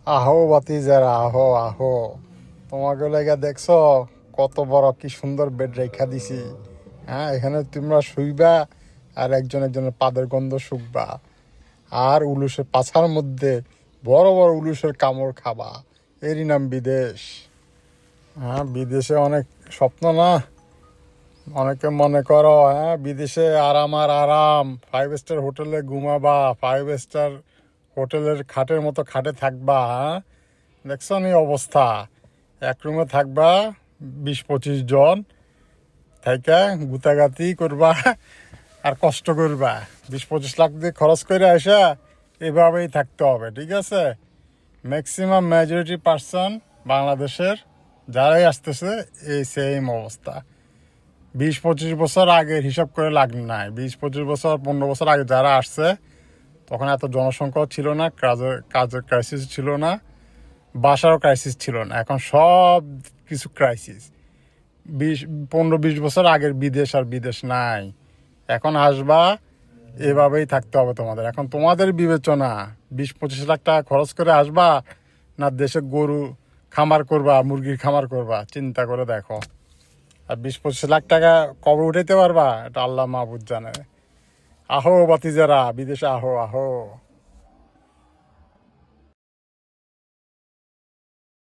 আহো বাতিজারা, আহো আহো। তোমাকে লেগে দেখছো কত বড় কি সুন্দর বেড রেখা দিছি। হ্যাঁ, এখানে তোমরা শুইবা আর একজন একজনের পাদের গন্ধ শুকবা, আর উলুসের পাছার মধ্যে বড় বড় উলুসের কামড় খাবা। এরই নাম বিদেশ। হ্যাঁ, বিদেশে অনেক স্বপ্ন না? অনেকে মনে করো হ্যাঁ বিদেশে আরাম আর আরাম, 5 স্টার হোটেলে ঘুমাবা, 5 স্টার হোটেলের খাটের মতো খাটে থাকবা। হ্যাঁ, দেখছো নি অবস্থা? এক রুমে থাকবা 20-25 জন, থাইকা গুতাগাতি করবা আর কষ্ট করবা। 20-25 লাখ দিয়ে খরচ করে আসা এভাবেই থাকতে হবে, ঠিক আছে? ম্যাক্সিমাম মেজরিটি পার্সন বাংলাদেশের যারাই আসতেছে এই সেম অবস্থা। 20-25 বছর আগের হিসাব করে লাগ নাই। 20-25 বছর 15 বছর আগে যারা আসছে তখন এত জনসংখ্যাও ছিল না, কাজের ক্রাইসিস ছিল না, বাসারও ক্রাইসিস ছিল না। এখন সব কিছু ক্রাইসিস। 15-20 বছর আগের বিদেশ আর বিদেশ নাই। এখন আসবা, এভাবেই থাকতে হবে তোমাদের। এখন তোমাদের বিবেচনা, 20-25 লাখ টাকা খরচ করে আসবা না দেশে গরু খামার করবা, মুরগির খামার করবা, চিন্তা করে দেখো। আর 20-25 লাখ টাকা কবে উঠাইতে পারবা এটা আল্লাহ মাহবুদ জানে। আহো বাতিজারা, বিদেশে আহো আহো।